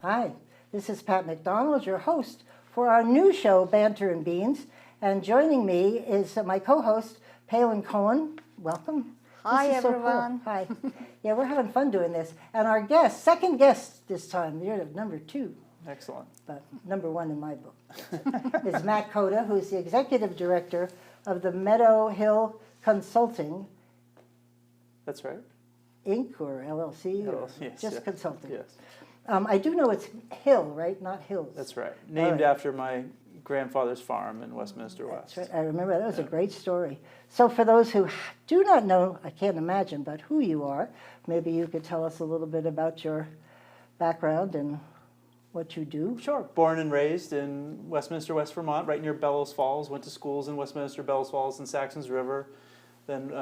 Hi, this is Pat McDonald, your host for our new show, Banter and Beans. And joining me is my co-host, Palin Cohen. Welcome. Hi, This is so everyone. cool. Hi. Yeah, we're having fun doing this. And our guest, second guest this time, you're number 2. Excellent. But number 1 in my book, is Matt Cota, who's the executive director of the Meadow Hill Consulting, That's right. Inc. or LLC, or Yes, just yeah. consulting. Yes, I do know it's Hill, right? Not Hills. that's right. Named right. after my grandfather's farm in Westminster West. That's right. I remember that was a great story. So for those who do not know, I can't imagine, but who you are, maybe you could tell us a little bit about your background and what you do. Sure. Born and raised in Westminster, West Vermont, right near Bellows Falls. Went to schools in Westminster, Bellows Falls, and Saxons River. Then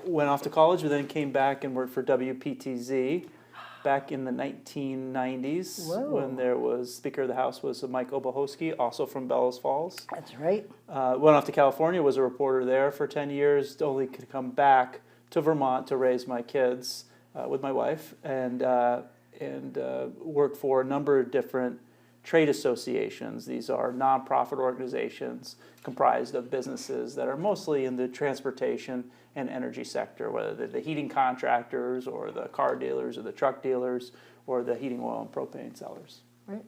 went off to college, and then came back and worked for WPTZ back in the 1990s. Whoa. When there was Speaker of the House was Mike Obohosky, also from Bellows Falls. That's right. Went off to California, was a reporter there for 10 years, only could come back to Vermont to raise my kids with my wife, and worked for a number of different trade associations. These are nonprofit organizations comprised of businesses that are mostly in the transportation and energy sector, whether they're the heating contractors or the car dealers or the truck dealers or the heating oil and propane sellers. Right.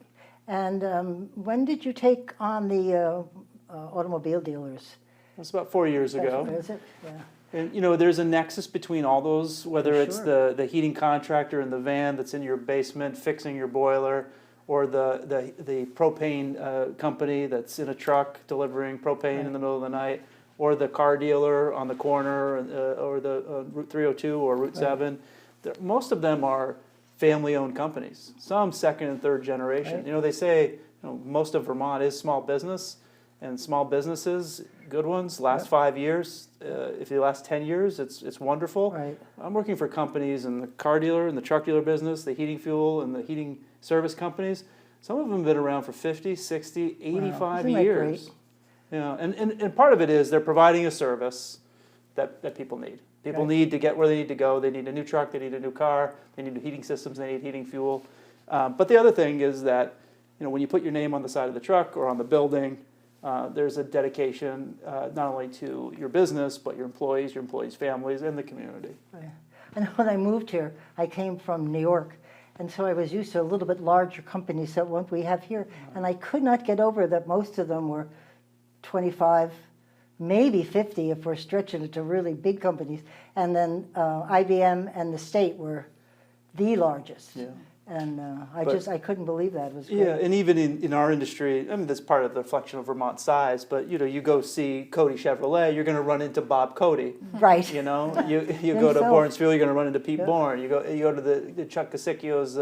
And when did you take on the automobile dealers? That's about 4 years ago. Is it? Yeah. And there's a nexus between all those, whether it's Sure. the heating contractor in the van that's in your basement fixing your boiler, or the propane company that's in a truck delivering propane in the middle of the night, or the car dealer on the corner, or the Route 302 or Route 7. Most of them are family-owned companies, some second and third generation. Right. They say most of Vermont is small business, and small businesses, good ones, last 5 years. If they last 10 years, it's wonderful. Right. I'm working for companies in the car dealer and the truck dealer business, the heating fuel and the heating service companies. Some of them have been around for 50, 60, 85 Isn't that years. great? Yeah, and part of it is they're providing a service that people need. People Right. need to get where they need to go. They need a new truck, they need a new car, they need new heating systems, they need heating fuel. But the other thing is that when you put your name on the side of the truck or on the building, there's a dedication not only to your business, but your employees' families, and the community. I know when I moved here, I came from New York, and so I was used to a little bit larger companies than what we have here, and I could not get over that most of them were 25, maybe 50 if we're stretching it to really big companies, and then IBM and the state were the largest. Yeah. And I couldn't believe that. It was great. Yeah, and even in our industry, that's part of the reflection of Vermont's size, but you go see Cody Chevrolet, you're going to run into Bob Cody. Right. You go to Himself. Bournesville, you're going to run into Pete Yep. Bourne. You go to the Chuck Casicchio's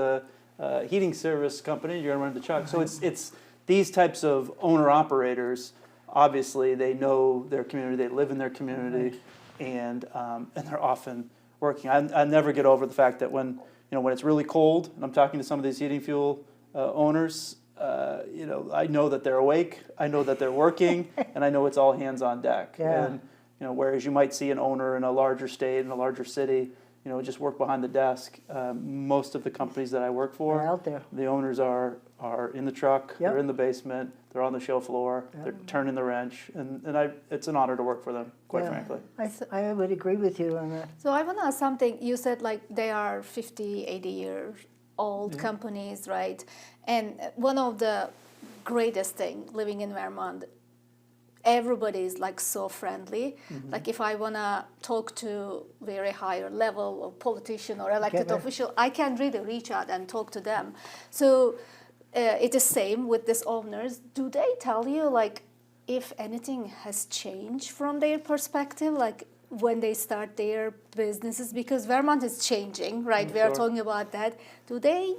heating service company, you're going to run into Chuck. So it's these types of owner-operators, obviously they know their community, they live in their community, and they're often working. I never get over the fact that when it's really cold, and I'm talking to some of these heating fuel owners, I know that they're awake, I know that they're working, and I know it's all hands on deck. Yeah. And whereas you might see an owner in a larger state, in a larger city, just work behind the desk, most of the companies that I work for, They're out there. the owners are in the truck, Yep. they're in the basement, they're on the show floor, they're turning the wrench, and it's an honor to work for them, quite Yeah. frankly. I would agree with you on that. So I want to ask something. You said they are 50, 80 years old companies, right? And one of the greatest thing living in Vermont, everybody is so friendly. Like if I want to talk to very higher level of politician or elected official, I can really reach out and talk to them. So it is same with these owners. Do they tell you if anything has changed from their perspective, when they start their businesses? Because Vermont is changing, right? We are Sure. talking about that. Do they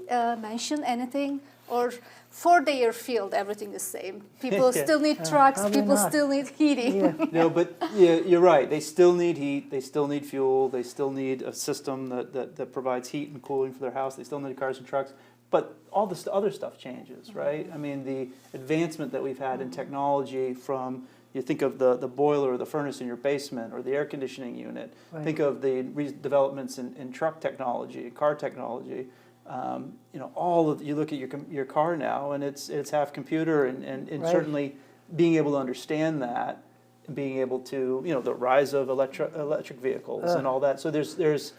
mention anything? Or for their field, everything is same? People still need trucks, probably people not. still need heating. Yeah. No, but you're right. They still need heat. They still need fuel. They still need a system that provides heat and cooling for their house. They still need cars and trucks. But all this other stuff changes, right? I mean, the advancement that we've had in technology from, you think of the boiler or the furnace in your basement or the air conditioning unit. Right. Think of the developments in truck technology, car technology. all of you look at your car now, and it's half computer, and Right. certainly being able to understand that, and being able to the rise of electric vehicles and all that. So there's those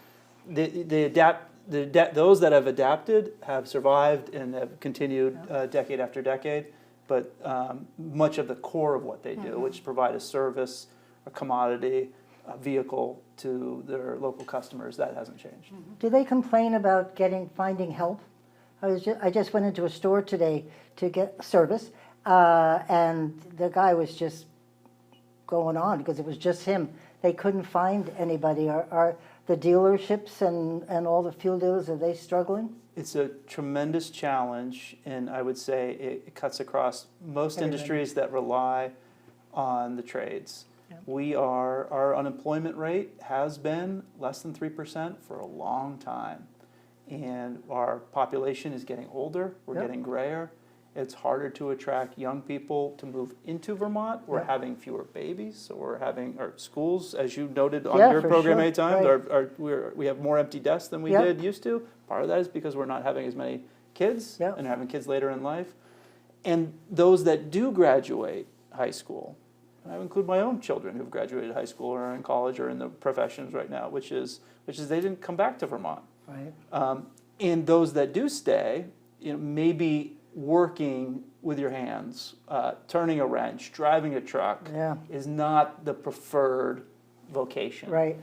that have adapted have survived and have continued decade after decade. But much of the core of what they do, which is provide a service, a commodity, a vehicle to their local customers, that hasn't changed. Do they complain about finding help? I just went into a store today to get service, and the guy was just going on because it was just him. They couldn't find anybody. Are the dealerships and all the fuel dealers, are they struggling? It's a tremendous challenge, and I would say it cuts across most industries that rely on the trades. Our unemployment rate has been less than 3% for a long time, and our population is getting older. We're getting grayer. It's harder to attract young people to move into Vermont. We're having fewer babies, so we're having our schools, as you noted on your program sure. anytime, Right. we have more empty desks than we used to. Part of that is because we're not having as many kids and having kids later in life. And those that do graduate high school, and I include my own children who've graduated high school or are in college or in the professions right now, which is they didn't come back to Vermont. Right. And those that do stay, maybe working with your hands, turning a wrench, driving a truck is not the preferred vocation. Right.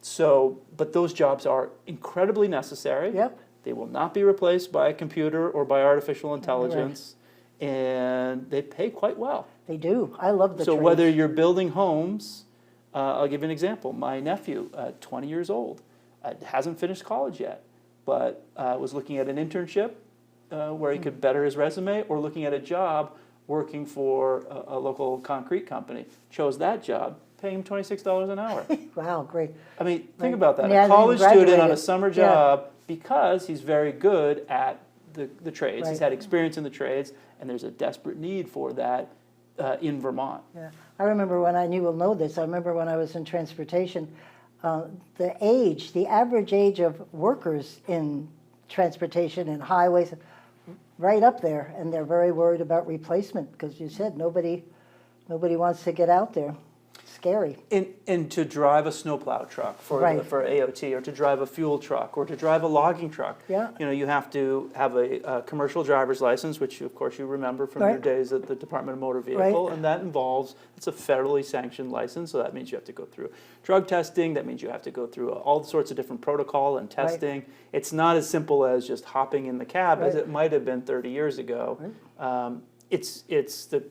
So, but those jobs are incredibly necessary. Yep. They will not be replaced by a computer or by artificial intelligence, and they pay quite well. They do. I love the So trades. whether you're building homes, I'll give you an example. My nephew, 20 years old, hasn't finished college yet, but was looking at an internship where he could better his resume, or looking at a job working for a local concrete company. Chose that job, paying him $26 an hour. Wow, great. I mean, think about that. And he A hasn't even college student on a graduated. summer job because he's very good at the trades. He's Right. had experience in the trades, and there's a desperate need for that in Vermont. Yeah, I remember and you will know this, I remember when I was in transportation, the average age of workers in transportation and highways, right up there, and they're very worried about replacement, because you said nobody wants to get out there. Scary. And to drive a snowplow truck for AOT, or to drive a fuel truck, or to drive a logging truck, you have to have a commercial driver's license, which of course you remember from your days at the Department of Motor Vehicle, and that involves, it's a federally sanctioned license, so that means you have to go through drug testing, that means you have to go through all sorts of different protocol and testing. It's not as simple as just hopping in the cab as it might have been 30 years ago. The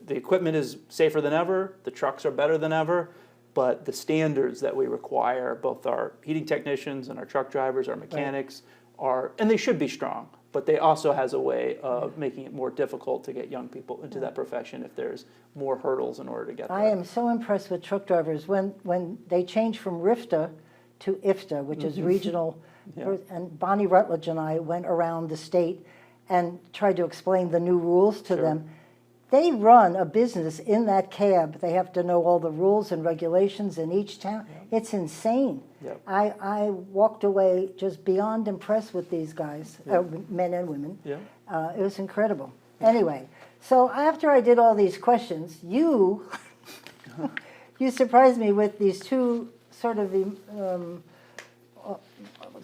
equipment is safer than ever, the trucks are better than ever, but the standards that we require, both our heating technicians and our truck drivers, our mechanics, and they should be strong, but they also has a way of making it more difficult to get young people into that profession if there's more hurdles in order to get there. I am so impressed with truck drivers. When they changed from RIFTA to IFTA, which is regional, and Bonnie Rutledge and I went around the state and tried to explain the new rules to them. They run a business in that cab. They have to know all the rules and regulations in each town. It's insane. I walked away just beyond impressed with these guys, men and women. It was incredible. Anyway, so after I did all these questions, you surprised me with these two sort of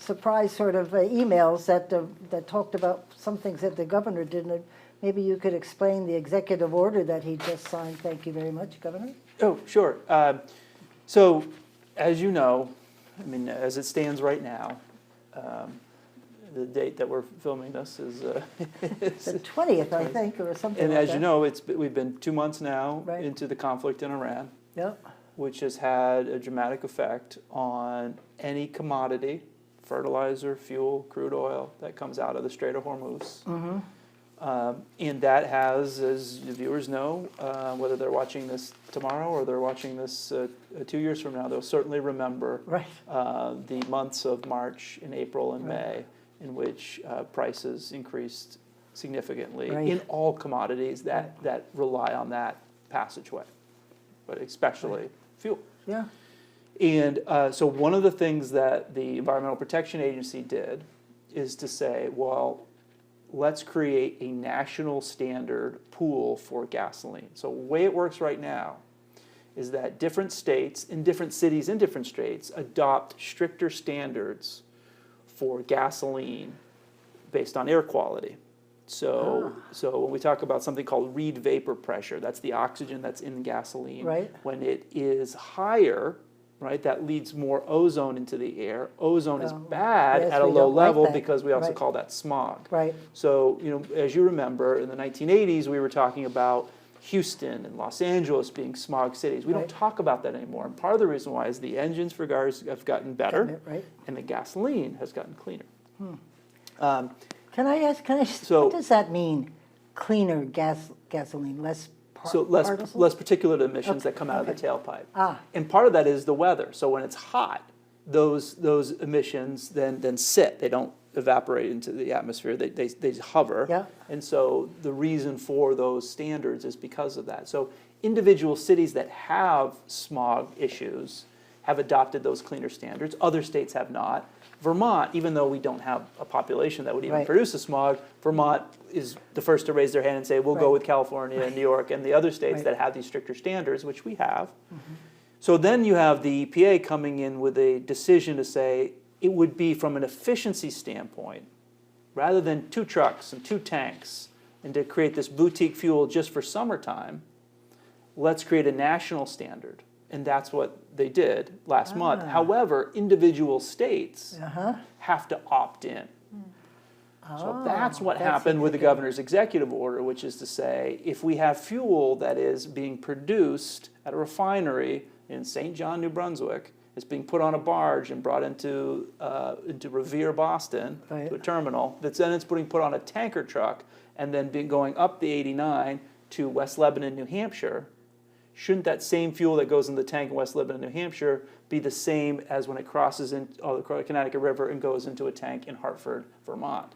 surprise sort of emails that talked about some things that the governor did. Maybe you could explain the executive order that he just signed. Thank you very much, Governor. Oh, sure. So, as you know, I mean, as it stands right now, the date that we're filming this is the 20th, I think, or something and like as that. you know, we've been 2 months now into the conflict in Iran, which has had a dramatic effect on any commodity, fertilizer, fuel, crude oil, that comes out of the Strait of Hormuz. And that has, as the viewers know, whether they're watching this tomorrow or they're watching this 2 years from now, they'll certainly remember the months of March and April and May in which prices increased significantly in all commodities that rely on that passageway, but especially fuel. And so one of the things that the Environmental Protection Agency did is to say, well, let's create a national standard pool for gasoline. So the way it works right now is that different states, in different cities, in different states, adopt stricter standards for gasoline based on air quality. So when we talk about something called Reid vapor pressure, that's the oxygen that's in gasoline. Right. When it is higher, right, that leads more ozone into the air. Ozone is bad yes, at a we low don't like level that. because we also Right. call that smog. Right. So, as you remember, in the 1980s, we were talking about Houston and Los Angeles being smog cities. We don't Right. talk about that anymore. And part of the reason why is the engines for cars have gotten better, Right. and the gasoline has gotten cleaner. Can I ask, So- what does that mean? Cleaner gasoline, less So less particles? particulate emissions that come out of the okay. tailpipe. Ah. And part of that is the weather. So when it's hot, those emissions then sit. They don't evaporate into the atmosphere. They hover. Yeah. And so the reason for those standards is because of that. So individual cities that have smog issues have adopted those cleaner standards. Other states have not. Vermont, even though we don't have a population that would even Right. produce the smog, Vermont is the first to raise their hand and say, we'll go Right. with California and New York and the other states Right. that have these stricter standards, which we have. So then you have the EPA coming in with a decision to say it would be from an efficiency standpoint, rather than 2 trucks and 2 tanks, and to create this boutique fuel just for summertime, let's create a national standard. And that's what they did last month. However, individual states have to opt in. So that's what happened with the governor's executive order, which is to say, if we have fuel that is being produced at a refinery in St. John, New Brunswick, it's being put on a barge and brought into Revere, Boston, Right. to a terminal, that's then it's being put on a tanker truck and then going up the 89 to West Lebanon, New Hampshire. Shouldn't that same fuel that goes in the tank in West Lebanon, New Hampshire, be the same as when it crosses the Connecticut River and goes into a tank in Hartford, Vermont?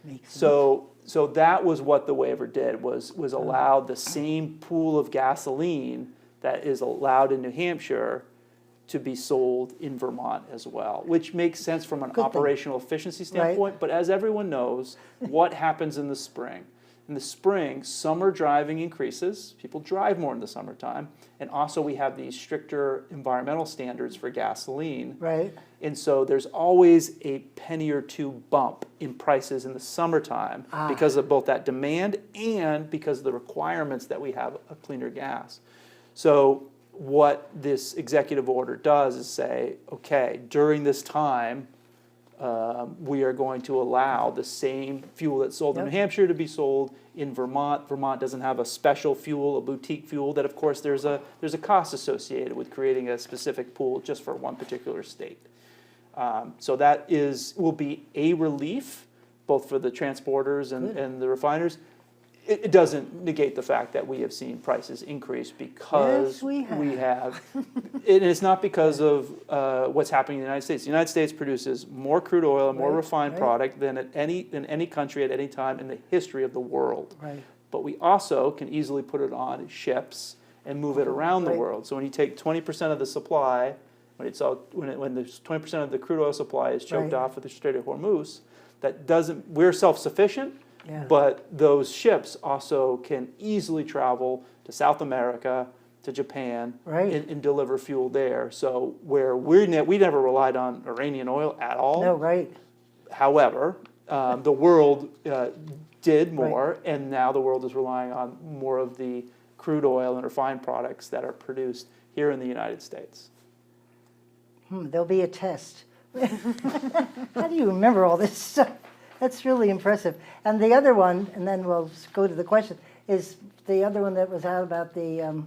Makes sense. So that was what the waiver did, was allowed the same pool of gasoline that is allowed in New Hampshire to be sold in Vermont as well, which makes sense from an Good thing. operational efficiency standpoint. But as everyone knows, what happens in the spring? In the spring, summer driving increases. People drive more in the summertime. And also we have these stricter environmental standards for gasoline. Right. And so there's always a penny or two bump in prices in the summertime because of both that demand and because of the requirements that we have of cleaner gas. So what this executive order does is say, okay, during this time, we are going to allow the same fuel that's sold in New Yep. Hampshire to be sold in Vermont. Vermont doesn't have a special fuel, a boutique fuel, that of course there's a cost associated with creating a specific pool just for one particular state. So that will be a relief, both for the transporters and the refiners. It doesn't negate the fact that we have seen prices increase because Yes, we have. And it's not because of what's happening in the United States. The United States produces more crude oil and more Right, refined right. product than any country at any time in the history of the world. Right. But we also can easily put it on ships and move it around the Right. world. So when you take 20% of the supply, when there's 20% of the crude oil supply is choked Right. off with the Strait of Hormuz, we're self-sufficient. Yeah. But those ships also can easily travel to South America, to Japan, Right. and deliver fuel there. So where we never relied on Iranian oil at all. No, right. However, the world did more, and now the world is relying on more of the crude oil and refined products that are produced here in the United States. There'll be a test. How do you remember all this stuff? That's really impressive. And the other one, and then we'll go to the question, is the other one that was out about the Air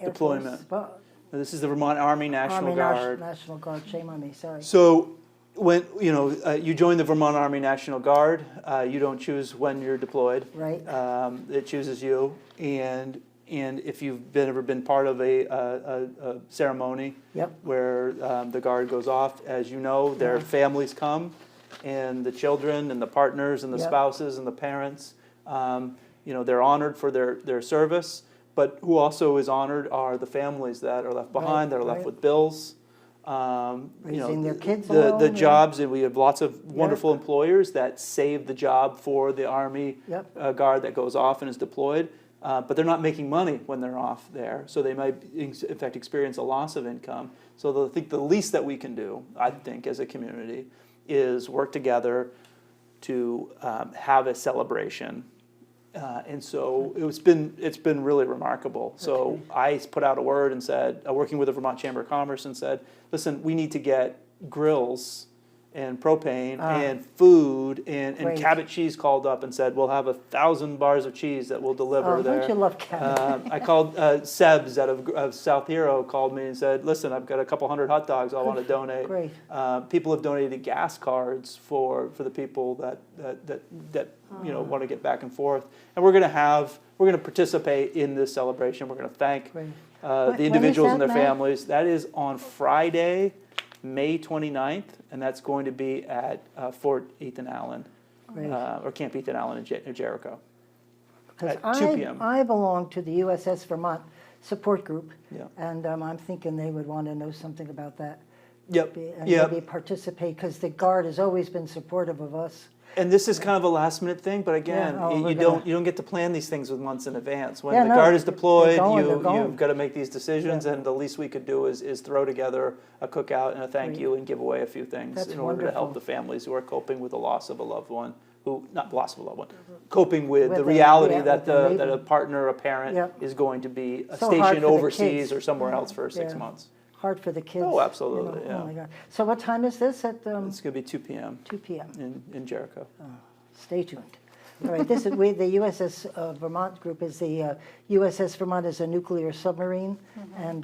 Deployment. Force, This is the Vermont Army National Army Guard. National Guard. Shame on me. Sorry. So when you join the Vermont Army National Guard, you don't choose when you're deployed. Right. It chooses you, and if you've ever been part of a ceremony Yep. where the guard goes off, as you know, their families come, and the children and the partners and the Yep. spouses and the parents, they're honored for their service. But who also is honored are the families that are left behind, that are left right. with bills. Raising their kids the alone, yeah. jobs, and we have lots of wonderful employers that save the job for the Army Yep. guard that goes off and is deployed, but they're not making money when they're off there, so they might in fact experience a loss of income. So I think the least that we can do, I think, as a community, is work together to have a celebration. And so it's been really remarkable. So I put out a word and said, working with the Vermont Chamber of Commerce, and said, listen, we need to get grills and propane and food and Great. Cabot Cheese called up and said, we'll have 1,000 bars of cheese that we'll deliver Oh, there. don't you love Cabot? I called Seb's out of South Hero called me and said, listen, I've got a couple hundred hot dogs I want to donate. Great. People have donated gas cards for the people that want to get back and forth. And we're going to participate in this celebration. We're going to thank Great. the When is individuals and that, their Matt? families. That is on Friday, May 29th, and that's going to be at Fort Ethan Allen, Great. or Camp Ethan Allen in Jericho. Because at 2 p.m. I belong to the USS Vermont support group, Yeah. and I'm thinking they would want to know something about that. Yep. And Yep. maybe participate, because the Guard has always been supportive of us. And this is kind of a last minute thing, but again, Yeah, you we're don't get to plan these things with months in advance. When Yeah, the no, Guard is they're deployed, going, they're going. you've got to make these decisions, Yeah. and the least we could do is throw together a cookout and a thank Great. you and give away a few things That's in order to help wonderful. the families who are coping with the loss of a loved one, not loss of a loved one, coping with With the the- reality yeah, that with the that a partner, a parent Yep. is going to be So hard stationed for the overseas kids. or somewhere else for 6 Yeah. months. Hard for the kids. Oh, absolutely, Oh, yeah. my God. So what time is this at It's going to be 2 p.m. 2 p.m.? in Jericho. Stay tuned. All right, this is the USS Vermont group is the USS Vermont is a nuclear submarine, and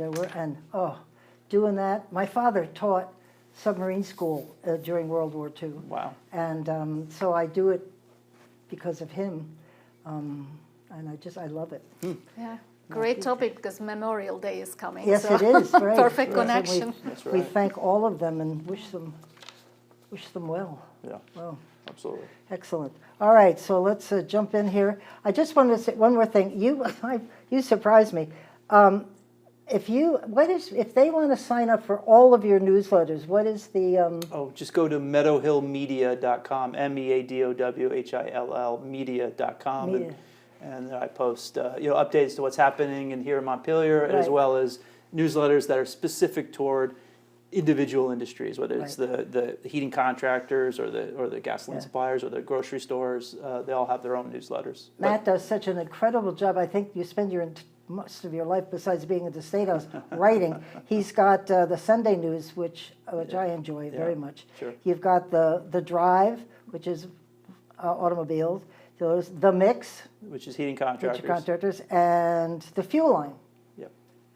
doing that. My father taught submarine school during World War II, Wow. and so I do it because of him, and I love it. Yeah, great topic because Memorial Day is coming. Yes, so it is. Right. Perfect Right. connection. That's We right. thank all of them and wish them well. Yeah, Well. absolutely. Excellent. All right, so let's jump in here. I just wanted to say one more thing. You surprised me. If they want to sign up for all of your newsletters, what is the? Oh, just go to meadowhillmedia.com, MEADOWHILL media.com, Media. and I post updates to what's happening in here in Montpelier, as Right. well as newsletters that are specific toward individual industries, whether it's the heating contractors or the gasoline Yeah. suppliers or the grocery stores. They all have their own newsletters. Matt does such an incredible job. I think you spend most of your life, besides being at the State House, writing. He's got the Sunday News, which I enjoy very much. Sure. You've got the Drive, which is automobiles. There's the Mix, Which is heating which are contractors. contractors, and the Fuel Line. Yep.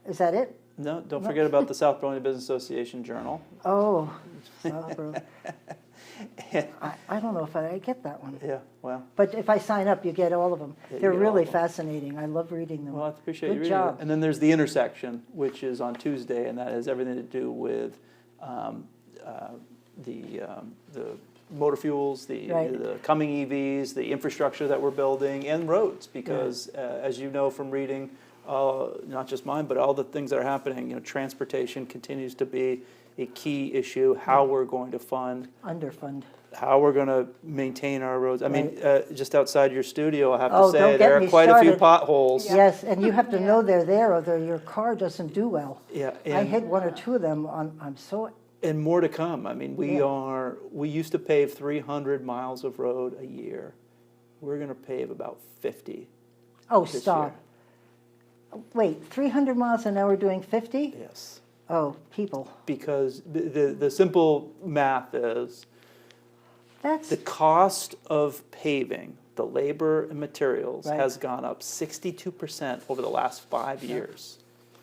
Is that it? No, don't forget about the South Burlington Business Association Journal. Oh, Southborough. I don't know if I get that one. Yeah, well. But if I sign up, you get all of them. Yeah, you They're get all really of them. fascinating. I love reading them. Well, I appreciate Good you reading job. it. And then there's the intersection, which is on Tuesday, and that has everything to do with the motor fuels, Right. the coming EVs, the infrastructure that we're building, and roads. Because as you know from reading, not just mine, but all the things that are happening, transportation continues to be a key issue. How we're going to fund, Underfund. how we're going to maintain our roads. I mean, just outside your studio, I have to Oh, say don't there get are me quite a few started. potholes. Yes, and you have to Yeah. know they're there, or your car doesn't do well. Yeah, I and- hit one or two of them. I'm so. And more to come. I mean, we Yeah. used to pave 300 miles of road a year. We're going to pave about 50 Oh, this stop. Wait, 300 miles an hour doing 50? year. Yes. Oh, people. Because the simple math is That's the cost of paving, the labor and materials, Right. has gone up 62% over the last 5 years.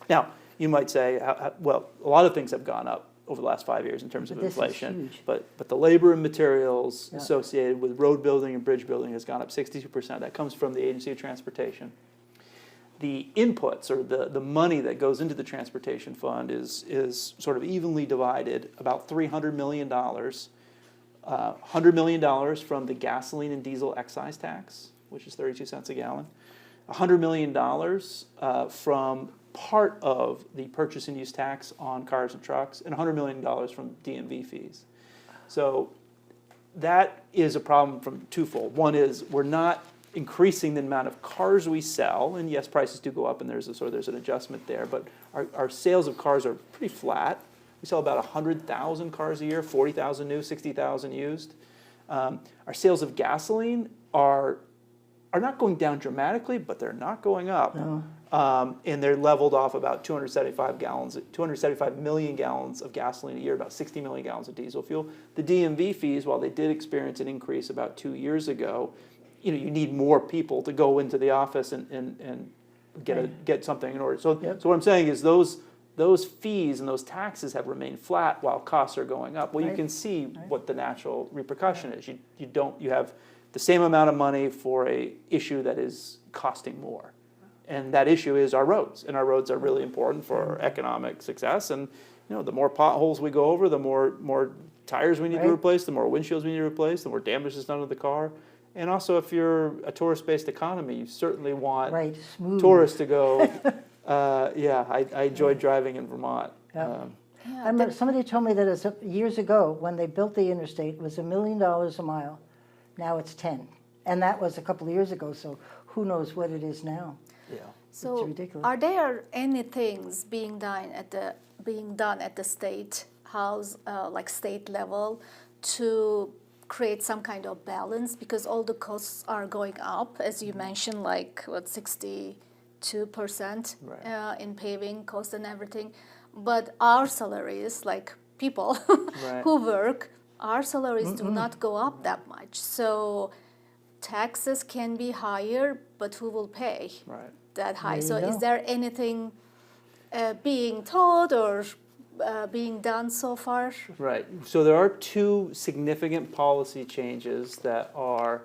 Now, you might say, well, a lot of things have gone up over the last 5 years in terms of But this is inflation. huge. But the labor and materials Yeah. associated with road building and bridge building has gone up 62%. That comes from the Agency of Transportation. The inputs, or the money that goes into the transportation fund, is sort of evenly divided, about $300 million. $100 million from the gasoline and diesel excise tax, which is 32 cents a gallon. $100 million from part of the purchase and use tax on cars and trucks, and $100 million from DMV fees. So that is a problem from twofold. One is we're not increasing the amount of cars we sell, and yes, prices do go up, and there's an adjustment there. But our sales of cars are pretty flat. We sell about 100,000 cars a year, 40,000 new, 60,000 used. Our sales of gasoline are not going down dramatically, but they're not going up. No. And they're leveled off about 275 million gallons of gasoline a year, about 60 million gallons of diesel fuel. The DMV fees, while they did experience an increase about 2 years ago, you need more people to go into the office and get something in order. So what I'm saying is those fees and those taxes have remained flat while costs are going up. Well, you can see what the natural repercussion is. You have the same amount of money for a issue that is costing more. And that issue is our roads, and our roads are really important for our economic success. And the more potholes we go over, the more tires we need to replace, the more windshields we need to replace, the more damage is done to the car. And also, if you're a tourist-based economy, you certainly want tourists to go. I enjoyed driving in Vermont. I remember somebody told me that years ago when they built the interstate, it was $1 million a mile. Now it's 10, and that was a couple of years ago. So who knows what it is now? Yeah. So it's ridiculous. are there any things being done at the state house, like state level, to create some kind of balance? Because all the costs are going up, as you mentioned, like 62% in paving costs and everything. But our salaries, like people who work, our salaries do not go up that much. So taxes can be higher, but who will pay that high? So is there anything being taught or being done so far? Right. So there are two significant policy changes that are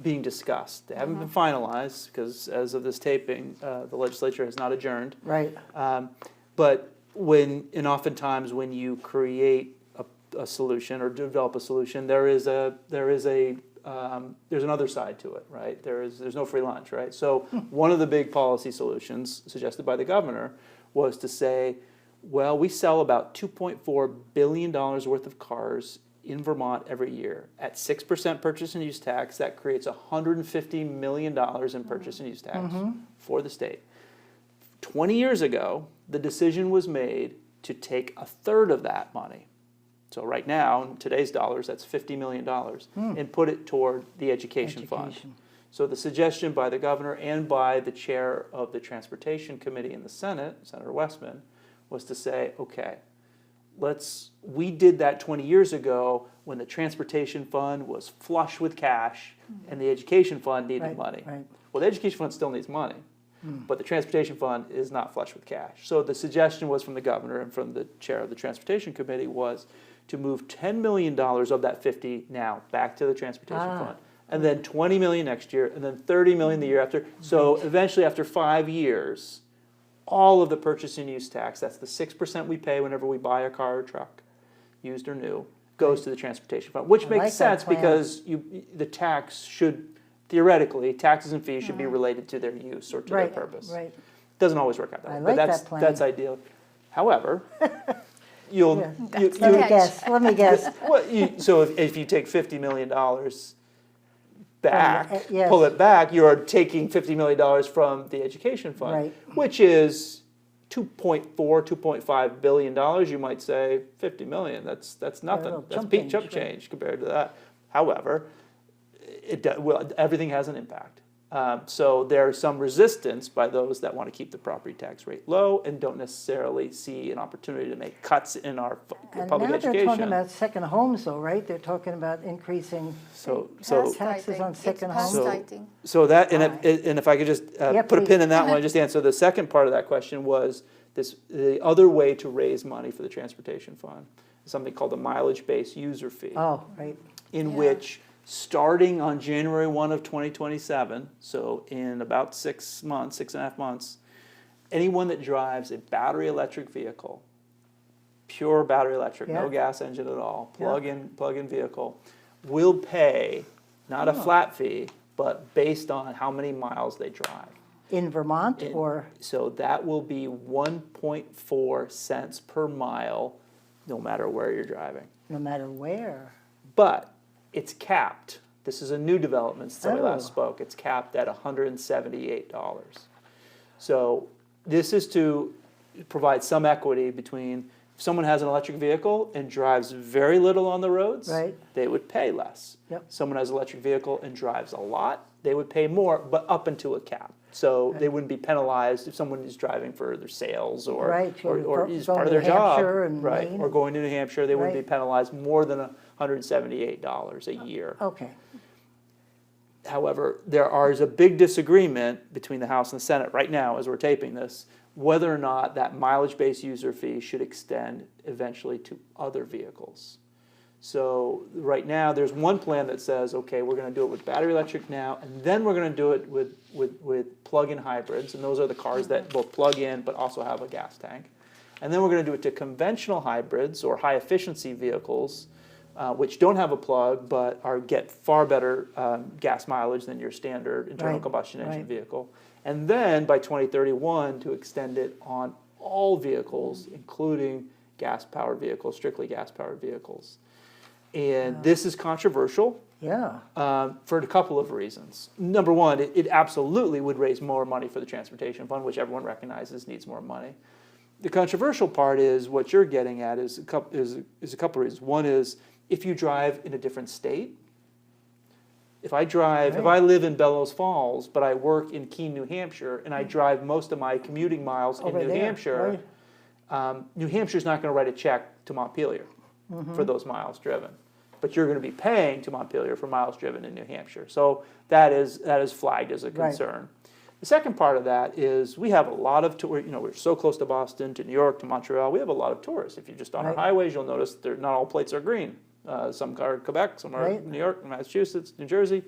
being discussed. They haven't been finalized because as of this taping, the legislature has not adjourned. Right. But oftentimes when you create a solution or develop a solution, there's another side to it, right? There's no free lunch, right? So one of the big policy solutions suggested by the governor was to say, well, we sell about $2.4 billion worth of cars in Vermont every year. At 6% purchase and use tax, that creates $150 million in purchase and use tax for the state. 20 years ago, the decision was made to take a third of that money. So right now, in today's dollars, that's $50 million, and put it toward the education fund. So the suggestion by the governor and by the chair of the Transportation Committee in the Senate, Senator Westman, was to say, okay, we did that 20 years ago when the Transportation Fund was flush with cash and the Education Fund needed money. Right. Well, the Education Fund still needs money, but the Transportation Fund is not flush with cash. So the suggestion was from the governor and from the chair of the Transportation Committee was to move $10 million of that 50 now back to the Transportation Fund, and then $20 million next year, and then $30 million the year after. So eventually, after 5 years, all of the purchase and use tax, that's the 6% we pay whenever we buy a car or truck, used or new, goes to the Transportation Fund, which makes sense because the tax should, theoretically, taxes and fees should be related to their use or to their purpose. Right. Doesn't always work out that way, but that's ideal. However, let me guess. So if you take $50 million back, pull it back, you're taking $50 million from the education fund, which is $2.5 billion. You might say $50 million. That's nothing. That's big chump change compared to that. However, everything has an impact. So there's some resistance by those that want to keep the property tax rate low and don't necessarily see an opportunity to make cuts in our public education. And now they're talking about second homes, though, right? They're talking about increasing taxes on second homes. So that, and if I could just put a pin in that one, just answer the second part of that question was the other way to raise money for the transportation fund is something called the mileage-based user fee. Oh, right. In which, starting on January 1 of 2027, so in about 6.5 months, anyone that drives a battery electric vehicle, pure battery electric, no gas engine at all, plug-in vehicle, will pay not a flat fee, but based on how many miles they drive. In Vermont And or? so that will be 1.4 cents per mile, no matter where you're driving. No matter where. But it's capped. This is a new development since we Oh. last spoke. It's capped at $178. So this is to provide some equity between if someone has an electric vehicle and drives very little on the roads, Right. they would pay less. Yep. Someone has an electric vehicle and drives a lot, they would pay more, but up until a cap. So they wouldn't be penalized if someone is driving for their sales or Right, or or is going part of to their job, Hampshire and right? Maine. Or going to New Hampshire, they wouldn't be Right. penalized more than $178 a year. Okay. However, there is a big disagreement between the House and the Senate right now as we're taping this, whether or not that mileage-based user fee should extend eventually to other vehicles. So right now, there's one plan that says, okay, we're going to do it with battery electric now, and then we're going to do it with plug-in hybrids, and those are the cars that both plug in but also have a gas tank. And then we're going to do it to conventional hybrids or high-efficiency vehicles, which don't have a plug but get far better gas mileage than your standard internal Right, combustion engine right. vehicle. And then by 2031 to extend it on all vehicles, including gas-powered vehicles, strictly gas-powered vehicles. And this is controversial Yeah. for a couple of reasons. Number one, it absolutely would raise more money for the transportation fund, which everyone recognizes needs more money. The controversial part is what you're getting at is a couple of reasons. One is if you drive in a different state. If I live in Bellows Falls, but I work in Keene, New Hampshire, and I drive most of my commuting miles in Over New there, Hampshire, New Hampshire's not going to write a check to Montpelier for those miles driven. But you're going to be paying to Montpelier for miles driven in New Hampshire. So that is flagged as a concern. The second part of that is we have a lot of we're so close to Boston, to New York, to Montreal. We have a lot of tourists. If you're just on our highways, you'll notice not all plates are green. Some are Quebec, some are New York, Massachusetts, New Jersey.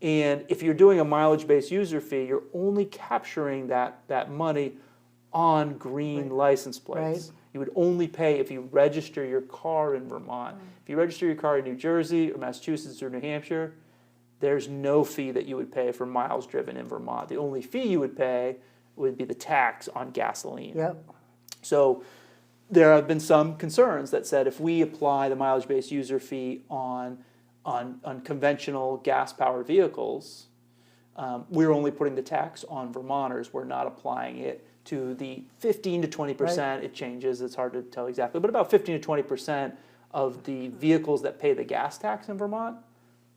And if you're doing a mileage-based user fee, you're only capturing that money on green license plates. Right. You would only pay if you register your car in Vermont. If you register your car in New Jersey or Massachusetts or New Hampshire, there's no fee that you would pay for miles driven in Vermont. The only fee you would pay would be the tax on gasoline. Yep. So there have been some concerns that said if we apply the mileage-based user fee on conventional gas-powered vehicles, we're only putting the tax on Vermonters. We're not applying it to the 15 to 20%. Right. It changes. It's hard to tell exactly, but about 15 to 20% of the vehicles that pay the gas tax in Vermont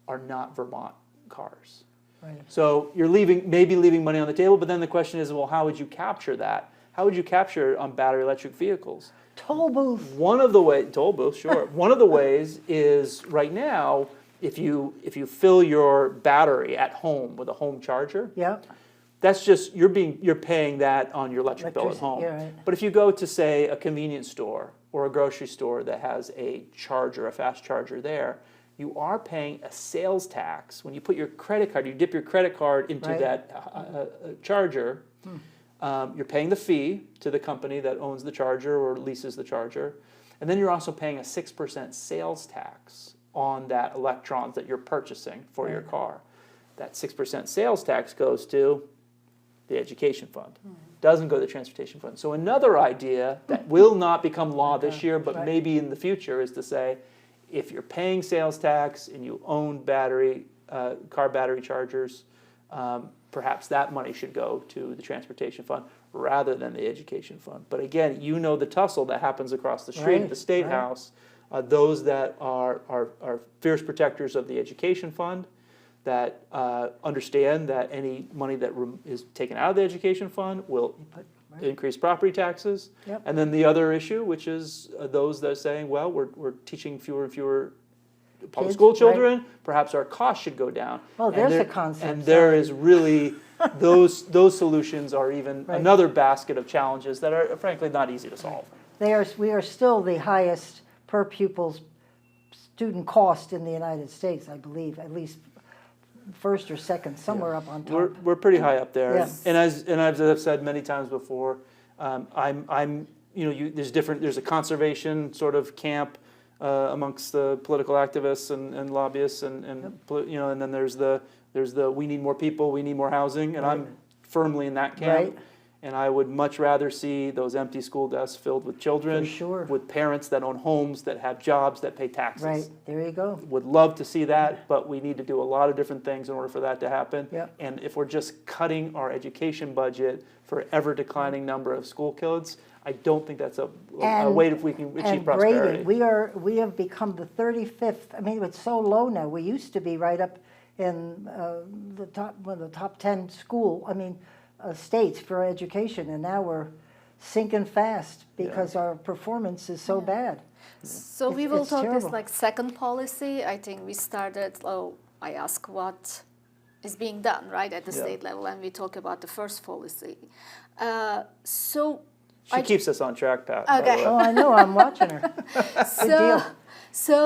are not Vermont cars. Right. So you're maybe leaving money on the table, but then the question is, well, how would you capture that? How would you capture it on battery electric vehicles? Toll booth. Toll booth, sure. One of the ways is right now, if you fill your battery at home with a home charger, Yep. that's just you're paying that on your electric bill at home. Yeah, right. But if you go to say a convenience store or a grocery store that has a charger, a fast charger there, you are paying a sales tax. When you put your credit card, you dip your credit card into that charger, you're paying the fee to the company that owns the charger or leases the charger. And then you're also paying a 6% sales tax on that electrons that you're purchasing for your car. That 6% sales tax goes to the education fund. Doesn't go to the transportation fund. So another idea that will not become law this year, but maybe in the future, is to say, if you're paying sales tax and you own car battery chargers, perhaps that money should go to the transportation fund rather than the education fund. But again, the tussle that happens across the street at the State House. Those that are fierce protectors of the education fund, that understand that any money that is taken out of the education fund will increase property taxes. Yep. And then the other issue, which is those that are saying, well, we're teaching fewer and fewer public Kids, school children, perhaps our costs should go down. Well, there's a concept. And there is really, those solutions are even another basket of challenges that are frankly not easy to solve. We are still the highest per pupil student cost in the United States, I believe, at least first or second, somewhere up on top. We're pretty high up there. Yes. And as I've said many times before, there's a conservation sort of camp amongst the political activists and lobbyists and then there's the we need more people, we need more housing, and I'm firmly in that camp. Right. And I would much rather see those empty school desks filled with children, For sure. with parents that own homes, that have jobs, that pay taxes. Right, there you go. Would love to see that, but we need to do a lot of different things in order for that to happen. Yep. And if we're just cutting our education budget for ever declining number of school kids, I don't think that's a way that we can achieve And prosperity. grading, we have become the 35th, I mean, it's so low now. We used to be right up in one of the top 10 states for education, and now we're sinking fast because our performance is so bad. So we will It's talk terrible. this like second policy. I think we started, I ask what is being done, right, at the Yeah. state level, and we talk about the first policy. So She keeps us on track, Pat. by the Okay. way. Oh, I know, I'm watching her. deal. So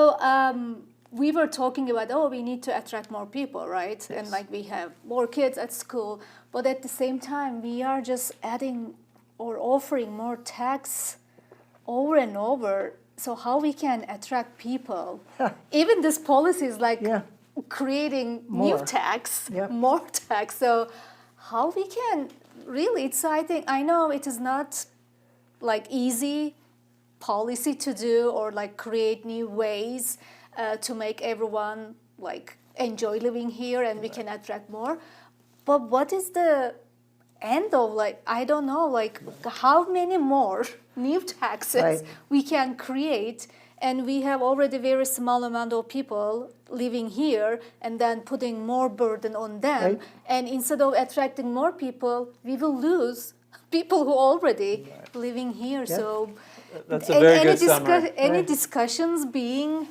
we were talking about, we need to attract more people, right? Yes. And like we have more kids at school, but at the same time, we are just adding or offering more tax over and over. So how we can attract people? Even this policy is like Yeah. creating More. new tax, Yep. more tax. So how we can really? I know it is not like easy policy to do or like create new ways to make everyone like enjoy living here and we can attract more. But what is the end of I don't know, how many more new taxes Right. we can create, and we have already very small amount of people living here and then putting more burden on them. Right. And instead of attracting more people, we will lose people who already living here. Yeah. So That's a very good summary. any Right. discussions being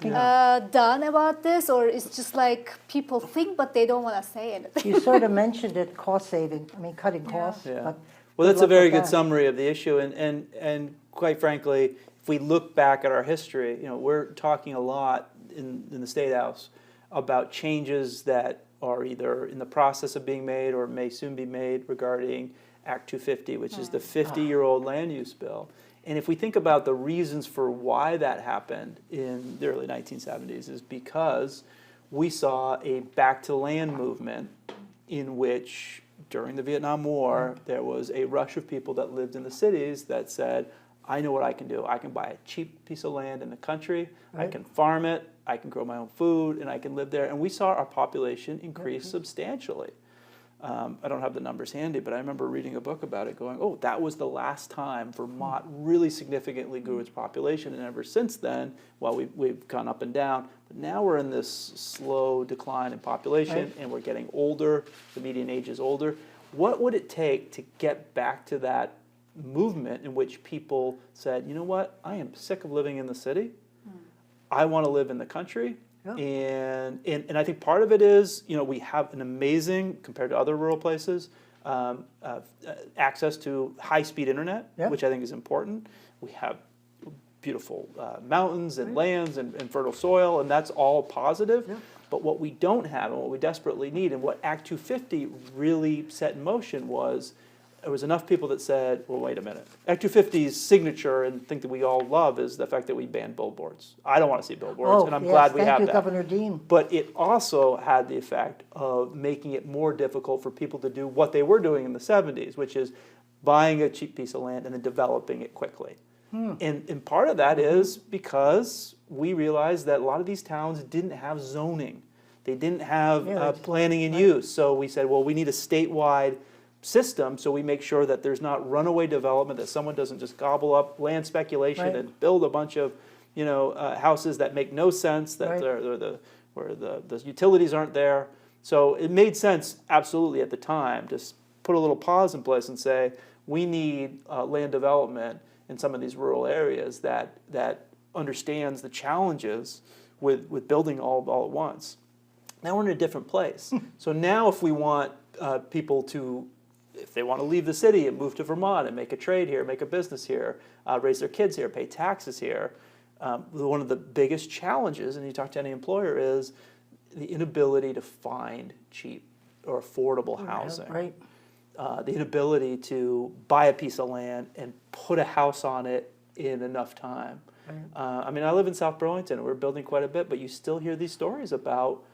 done about this, or it's just like people think but they don't want to say anything? You sort of mentioned it, cost saving, cutting costs. Yeah. but Well, that's a luck very with good that. summary of the issue, and quite frankly, if we look back at our history, we're talking a lot in the State House about changes that are either in the process of being made or may soon be made regarding Act 250, which is the 50-year-old land use bill. And if we think about the reasons for why that happened in the early 1970s, is because we saw a back to land movement in which during the Vietnam War, there was a rush of people that lived in the cities that said, I know what I can do. I can buy a cheap piece of land in the country, I Right. can farm it, I can grow my own food, and I can live there. And we saw our population increase substantially. I don't have the numbers handy, but I remember reading a book about it going, that was the last time Vermont really significantly grew its population. And ever since then, we've gone up and down. But now we're in this slow decline in population, Right. and we're getting older. The median age is older. What would it take to get back to that movement in which people said, you know what, I am sick of living in the city. I want to live in the country. Yeah. And I think part of it is, we have an amazing, compared to other rural places, access to high-speed internet, Yeah. which I think is important. We have beautiful mountains and lands and fertile soil, and that's all positive. Yeah. But what we don't have and what we desperately need, and what Act 250 really set in motion was, there was enough people that said, well, wait a minute. Act 250's signature and thing that we all love is the fact that we banned billboards. I don't want to see billboards, and I'm glad we have Thank you, that. Governor Dean. But it also had the effect of making it more difficult for people to do what they were doing in the 70s, which is buying a cheap piece of land and then developing it quickly. And part of that is because we realized that a lot of these towns didn't have zoning. They didn't have planning and use. So we said, well, we need a statewide system so we make sure that there's not runaway development, that someone doesn't just gobble up land speculation Right. and build a bunch of houses that make no sense, that Right. where the utilities aren't there. So it made sense absolutely at the time to put a little pause in place and say we need land development in some of these rural areas that understands the challenges with building all at once. Now we're in a different place. So now if we want people to, if they want to leave the city and move to Vermont and make a trade here, make a business here, raise their kids here, pay taxes here, one of the biggest challenges, and you talk to any employer, is the inability to find cheap or affordable housing. Right. The inability to buy a piece of land and put a house on it in enough time. I live in South Burlington, and we're building quite a bit, but you still hear these stories about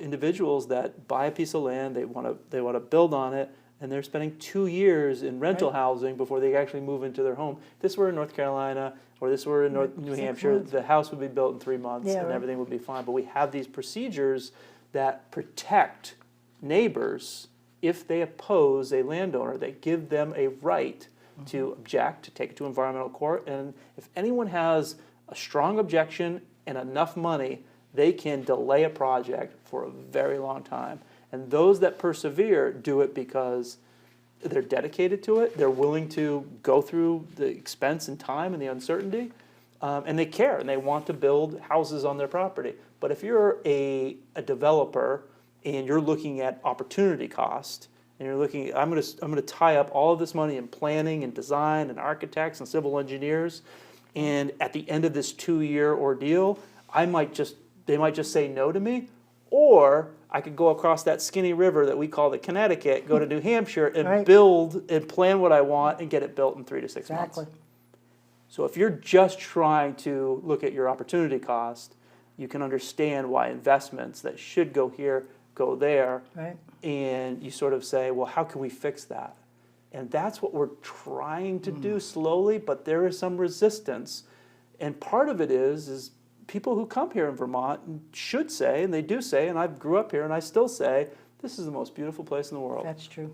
individuals that buy a piece of land, they want to build on it, and they're spending 2 years in rental housing before they actually move into their home. If this were in North Carolina or this were in New 6 Hampshire, months. the house would be built in 3 months Yeah, and right. everything would be fine. But we have these procedures that protect neighbors if they oppose a landowner. They give them a right to object, to take it to environmental court, and if anyone has a strong objection and enough money, they can delay a project for a very long time. And those that persevere do it because they're dedicated to it, they're willing to go through the expense and time and the uncertainty, and they care, and they want to build houses on their property. But if you're a developer and you're looking at opportunity cost, and you're looking, I'm going to tie up all of this money in planning and design and architects and civil engineers, and at the end of this 2-year ordeal, they might just say no to me, or I could go across that skinny river that we call the Connecticut, go to New Hampshire and Right. build and plan what I want and get it built in 3 to 6 months. Exactly. So if you're just trying to look at your opportunity cost, you can understand why investments that should go here go there. Right. And you sort of say, well, how can we fix that? And that's what we're trying to do slowly, but there is some resistance. And part of it is people who come here in Vermont should say, and they do say, and I grew up here and I still say, this is the most beautiful place in the world. That's true.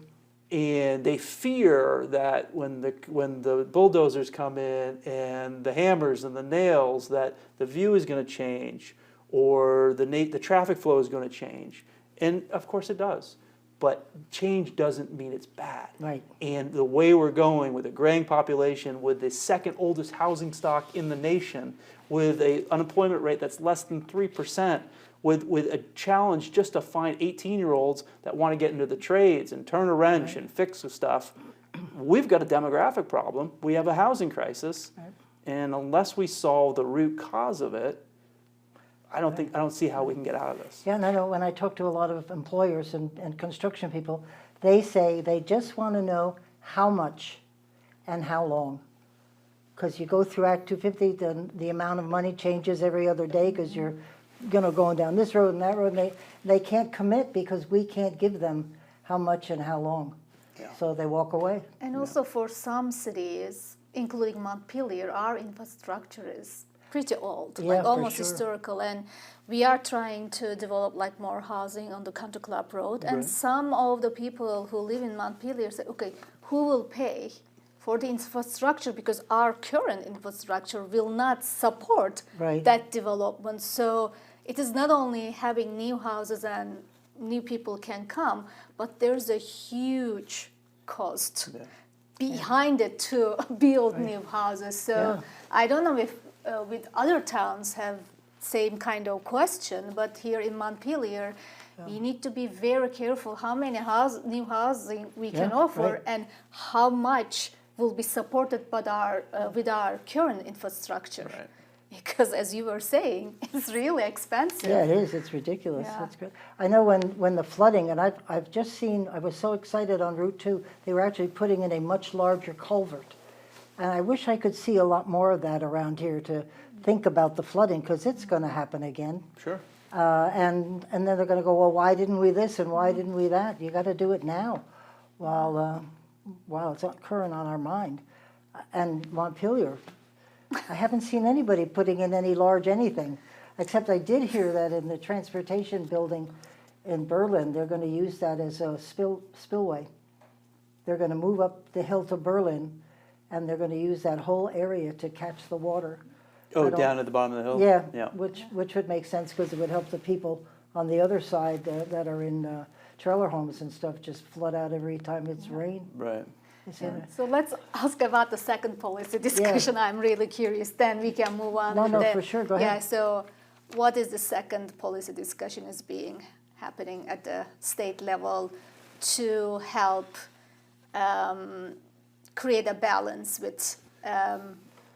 And they fear that when the bulldozers come in and the hammers and the nails, that the view is going to change or the traffic flow is going to change. And of course it does. But change doesn't mean it's bad. Right. And the way we're going with a graying population, with the second oldest housing stock in the nation, with an unemployment rate that's less than 3%, with a challenge just to find 18-year-olds that want to get into the trades and turn a wrench and fix the stuff, we've got a demographic problem. We have a housing crisis. Right. And unless we solve the root cause of it, I don't see how we can get out of this. Yeah, and I know when I talk to a lot of employers and construction people, they say they just want to know how much and how long. Because you go through Act 250, the amount of money changes every other day because you're going down this road and that road. And they can't commit because we can't give them how much and how long. Yeah. So they walk away. And also for some cities, including Montpelier, our infrastructure is pretty old, Yeah, like for almost sure. historical. And we are trying to develop like more housing on the Country Club Road. And some of the people who live in Montpelier say, okay, who will pay for the infrastructure, because our current infrastructure will not support Right. that development. So it is not only having new houses and new people can come, but there's a huge cost Yeah. behind it to build new houses. So Yeah. I don't know if with other towns have same kind of question, but here in Montpelier, we need to be very careful how many new housing we can Yeah, offer right. and how much will be supported by with our current infrastructure. Right. Because as you were saying, it's really expensive. Yeah, it is. It's ridiculous. Yeah. It's good. I know when the flooding, and I've just seen, I was so excited on Route 2, they were actually putting in a much larger culvert. And I wish I could see a lot more of that around here to think about the flooding, because it's going to happen again. Sure. And then they're going to go, well, why didn't we this and why didn't we that? You got to do it now while it's current on our mind. And Montpelier, I haven't seen anybody putting in any large anything, except I did hear that in the transportation building in Berlin, they're going to use that as a spillway. They're going to move up the hill to Berlin, and they're going to use that whole area to catch the water. Oh, I don't- down at the bottom of the hill? Yeah, Yeah. which would make sense because it would help the people on the other side that are in trailer homes and stuff just flood out every time it's rain. Right. It's in it. So let's ask about the second policy discussion. I'm really curious. Then we can move on. No, with no, the- for sure. Go Yeah. ahead. So, what is the second policy discussion is happening at the state level to help create a balance with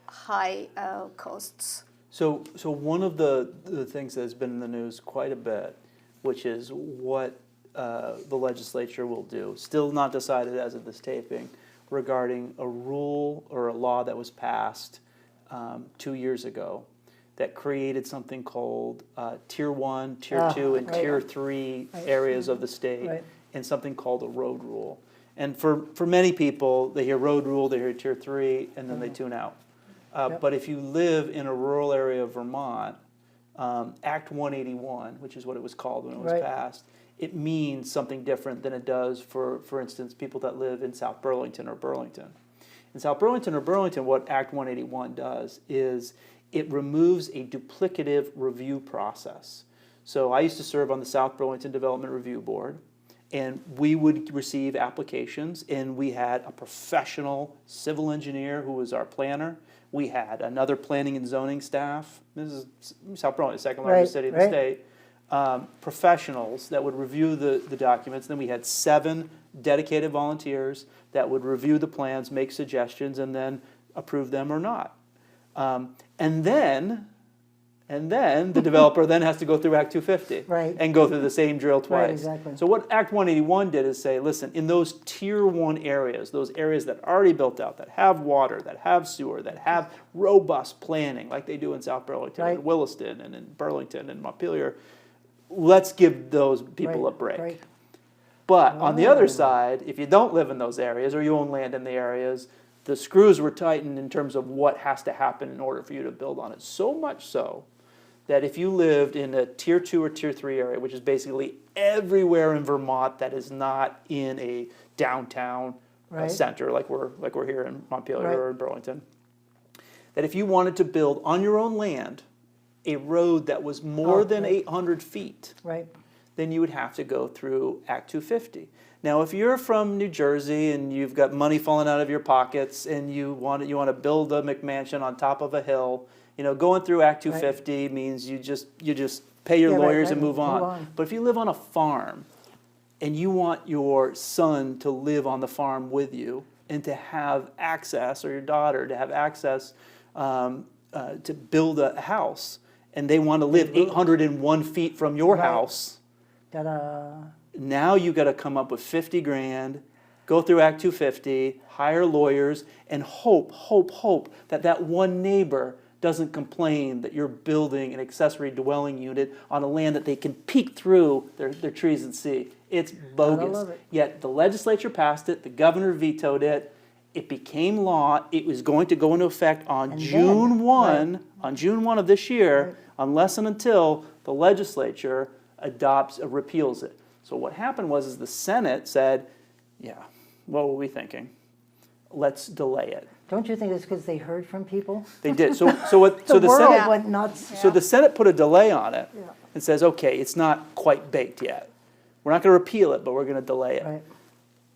high costs? So one of the things that's been in the news quite a bit, which is what the legislature will do, still not decided as of this taping, regarding a rule or a law that was passed 2 years ago that created something called Tier 1, Tier 2, and right. Tier 3 Right. areas of the state, Right. and something called a road rule. And for many people, they hear road rule, they hear Tier 3, and then they tune out. Yep. But if you live in a rural area of Vermont, Act 181, which is what it was called when it was Right. passed, it means something different than it does for instance, people that live in South Burlington or Burlington. In South Burlington or Burlington, what Act 181 does is it removes a duplicative review process. So I used to serve on the South Burlington Development Review Board, and we would receive applications, and we had a professional civil engineer who was our planner. We had another planning and zoning staff. This is South Burlington, the second largest Right, city in the right. state. Professionals that would review the documents. Then we had 7 dedicated volunteers that would review the plans, make suggestions, and then approve them or not. And then the developer then has to go through Act 250 Right. and go through the same drill twice. Right, exactly. So what Act 181 did is say, listen, in those Tier 1 areas, those areas that are already built out, that have water, that have sewer, that have robust planning, like they do in South Burlington, Right. and Williston, and in Burlington, and Montpelier, let's give those people Right, a break. right. But on the other Oh. side, if you don't live in those areas or you own land in the areas, the screws were tightened in terms of what has to happen in order for you to build on it. So much so that if you lived in a Tier 2 or Tier 3 area, which is basically everywhere in Vermont that is not in a downtown Right. center like we're here in Montpelier Right. or in Burlington, that if you wanted to build on your own land a road that was more Oh, than right. 800 feet, Right. then you would have to go through Act 250. Now, if you're from New Jersey and you've got money falling out of your pockets and you want to build a McMansion on top of a hill, going through Act 250 means you just pay your Yeah, right, lawyers right, and move on. But if you live on a farm and you want your son to live on the farm with you and to have access, or your daughter to have access to build a house, and they want to live 801 feet from your Right. house, Ta-da. now you got to come up with 50 grand, go through Act 250, hire lawyers, and hope that one neighbor doesn't complain that you're building an accessory dwelling unit on a land that they can peek through their trees and see. It's bogus. love it. Yet the legislature passed it, the governor vetoed it, it became law, it was going to go into effect on And June then, 1, right. on June 1 of this year, Right. unless and until the legislature repeals it. So what happened was the Senate said, yeah, what were we thinking? Let's delay it. Don't you think it's because they heard from people? They did. So the The world Senate, went nuts. so the Senate put a delay on it Yeah. and says, okay, it's not quite baked yet. We're not going to repeal it, but we're going to delay it. Right.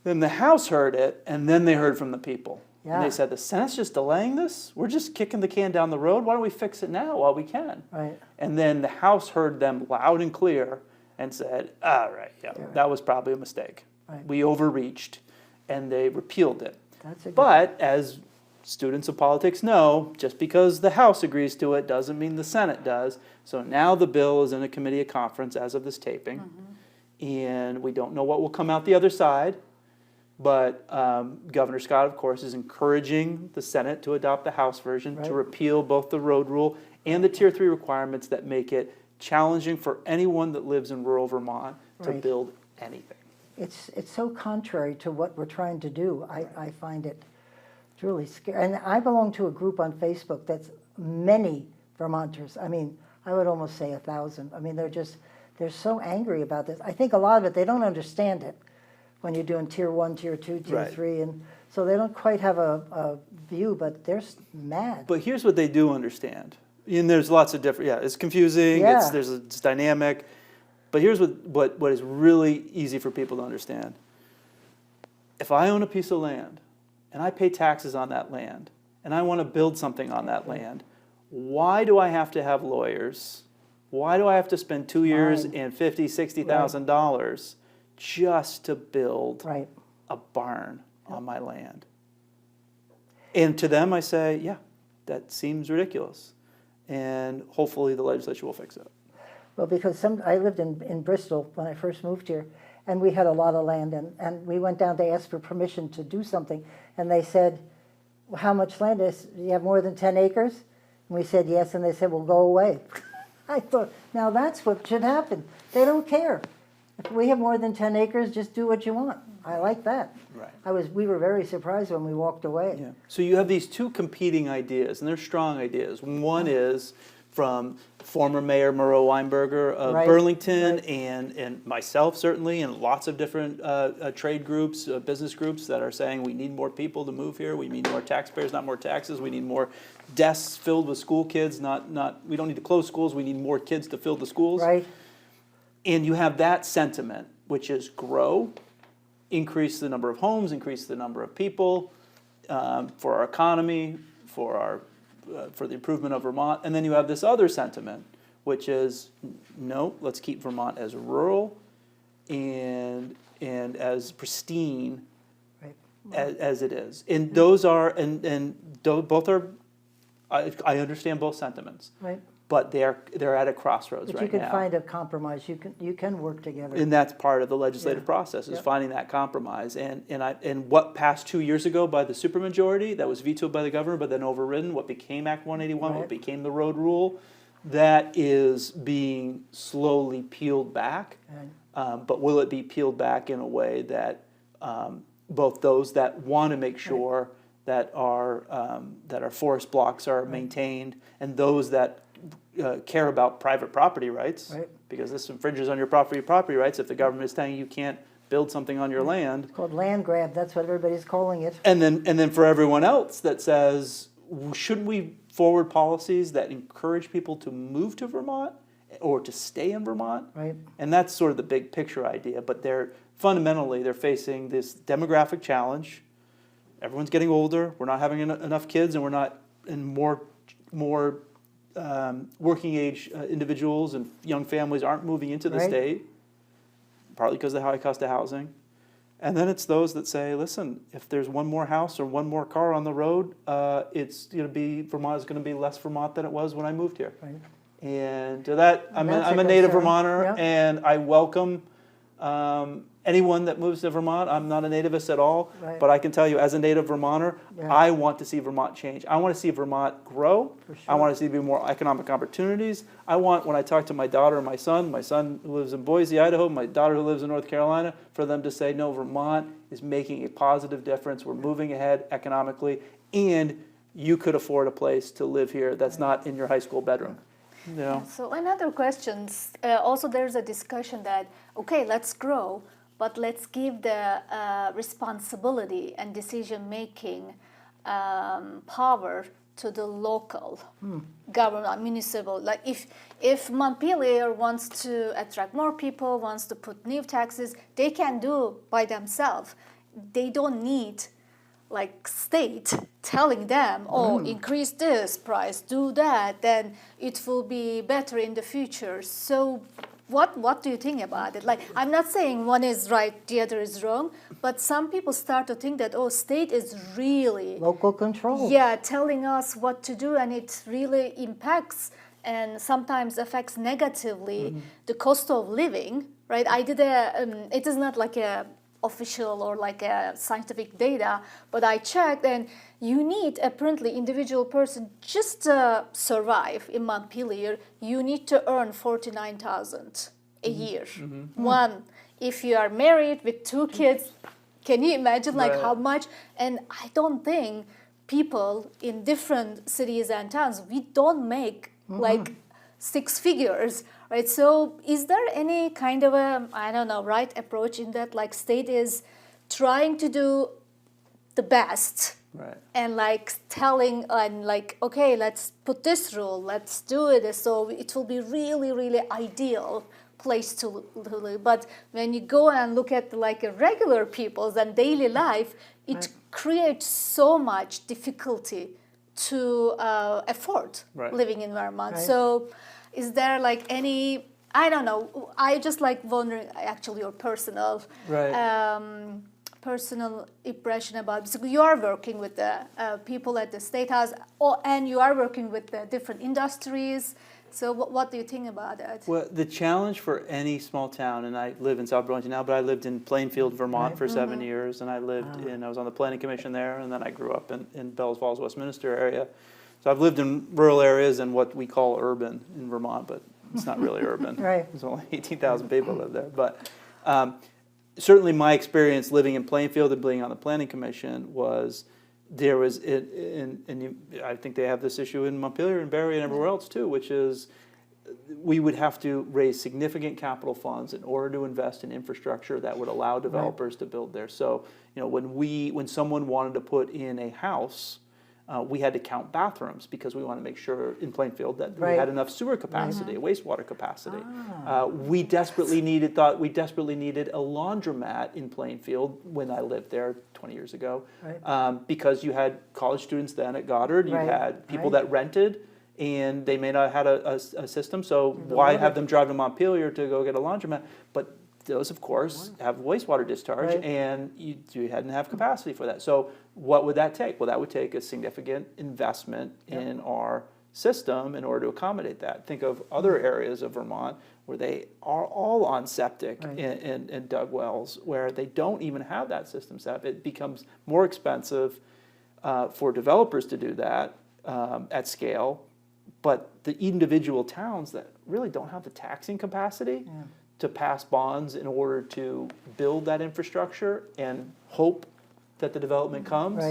Then the House heard it, and then they heard from the people. And Yeah. they said, the Senate's just delaying this? We're just kicking the can down the road. Why don't we fix it now while we can? Right. And then the House heard them loud and clear and said, all right, yeah, that was probably a mistake. Right. We overreached, and they repealed it. That's a good. But as students of politics know, just because the House agrees to it doesn't mean the Senate does. So now the bill is in a committee of conference as of this taping. And we don't know what will come out the other side. But Governor Scott, of course, is encouraging the Senate to adopt the House version to Right. repeal both the road rule and the Tier 3 requirements that make it challenging for anyone that lives in rural Vermont to Right. build anything. It's so contrary to what we're trying to do. I find it really scary. And I belong to a group on Facebook that's many Vermonters. I mean, I would almost say 1,000. I mean, they're so angry about this. I think a lot of it, they don't understand it when you're doing Tier 1, Tier 2, Tier Right. 3. And so they don't quite have a view, but they're mad. But here's what they do understand. And there's lots of different, it's confusing, Yeah. it's dynamic. But here's what is really easy for people to understand. If I own a piece of land, and I pay taxes on that land, and I want to build something on that land, why do I have to have lawyers? Why do I have to spend 2 years Mine. and $50,000-$60,000 just to build Right. a barn on my land? And to them I say, yeah, that seems ridiculous. And hopefully the legislature will fix it. Well, because I lived in Bristol when I first moved here, and we had a lot of land, and we went down to ask for permission to do something, and they said, well, how much land is, do you have more than 10 acres? And we said yes, and they said, well, go away. I thought, now that's what should happen. They don't care. If we have more than 10 acres, just do what you want. I like that. Right. We were very surprised when we walked away. Yeah. So you have these two competing ideas, and they're strong ideas. One is from former Mayor Murrow Weinberger of Right, Burlington, right. and myself certainly, and lots of different trade groups, business groups that are saying we need more people to move here. We need more taxpayers, not more taxes. We need more desks filled with school kids. We don't need to close schools. We need more kids to fill the schools. Right? And you have that sentiment, which is grow, increase the number of homes, increase the number of people for our economy, for the improvement of Vermont. And then you have this other sentiment, which is no, let's keep Vermont as rural and as pristine Right. as it is. And those are both are. I understand both sentiments, Right. but they're at a crossroads But right you can now. find a compromise. You can work together. And that's part of the legislative Yeah. process, is Yep. finding that compromise. And what passed 2 years ago by the supermajority, that was vetoed by the governor, but then overridden, what became Act 181, what Right. became the road rule, that is being slowly peeled back. And But will it be peeled back in a way that both those that want to make sure that our forest blocks are maintained, and those that care about private property rights, Right. because this infringes on your property rights if the government is telling you can't build something on your land. it's called land grab. That's what everybody's calling it. And then for everyone else that says, shouldn't we forward policies that encourage people to move to Vermont or to stay in Vermont? Right. And that's sort of the big picture idea. But they're facing this demographic challenge. Everyone's getting older. We're not having enough kids, and we're not in more working age individuals and young families aren't moving into the Right. state, partly because of the high cost of housing. And then it's those that say, listen, if there's one more house or one more car on the road, Vermont is going to be less Vermont than it was when I moved here. Right. And to that, I'm That's a a native concern. Vermonter, Yeah. and I welcome anyone that moves to Vermont. I'm not a nativist at all, Right. but I can tell you, as a native Vermonter, Yeah. I want to see Vermont change. I want to see Vermont grow. For I sure. want to see there be more economic opportunities. I want, when I talk to my daughter and my son who lives in Boise, Idaho, my daughter who lives in North Carolina, for them to say, no, Vermont is making a positive difference. We're moving ahead economically, and you could afford a place to live here that's not in your high school bedroom. You know? So another question, also there's a discussion that, okay, let's grow, but let's give the responsibility and decision-making power to the local government, municipal. Like if Montpelier wants to attract more people, wants to put new taxes, they can do by themselves. They don't need like state telling them, oh, increase this price, do that, then it will be better in the future. So what do you think about it? Like, I'm not saying one is right, the other is wrong, but some people start to think that, oh, state is really, Local control. yeah, telling us what to do, and it really impacts and sometimes affects negatively the cost of living, right? It is not like a official or like a scientific data, but I checked, and you need apparently individual person just to survive in Montpelier. You need to earn 49,000 a year. One, if you are married with 2 kids, can you imagine like Right. how much? And I don't think people in different cities and towns, we don't make like 6 figures, right? So is there any kind of a, I don't know, right approach in that, like state is trying to do the best Right. and like telling and like, okay, let's put this rule, let's do it, so it will be really, really ideal place to live. But when you go and look at like a regular people's and daily life, it creates so much difficulty to afford Right. living in Vermont. Right. So is there like any, I don't know, I just like wondering actually your personal Right. personal impression about, because you are working with the people at the State House, and you are working with the different industries. So what do you think about that? Well, the challenge for any small town, and I live in South Burlington now, but I lived in Plainfield, Vermont for 7 years, and I was on the planning commission there, and then I grew up in Bells Falls, Westminster area. So I've lived in rural areas and what we call urban in Vermont, but it's not really urban. Right. There's only 18,000 people live there. But Certainly my experience living in Plainfield and being on the Planning Commission was there was, I think they have this issue in Montpelier and Barrie and everywhere else too, which is we would have to raise significant capital funds in order to invest in infrastructure that would allow developers to build there. So, when someone wanted to put in a house, we had to count bathrooms because we want to make sure in Plainfield that we had enough sewer capacity, wastewater capacity. We desperately needed a laundromat in Plainfield when I lived there 20 years ago, because you had college students then at Goddard, you had people that rented, and they may not have had a system, so why have them drive to Montpelier to go get a laundromat? But those, of course, have wastewater discharge, and you hadn't have capacity for that. So what would that take? Well, that would take a significant investment in our system in order to accommodate that. Think of other areas of Vermont where they are all on septic and dug wells, where they don't even have that system set up. It becomes more expensive for developers to do that at scale, but the individual towns that really don't have the taxing capacity to pass bonds in order to build that infrastructure and hope that the development comes,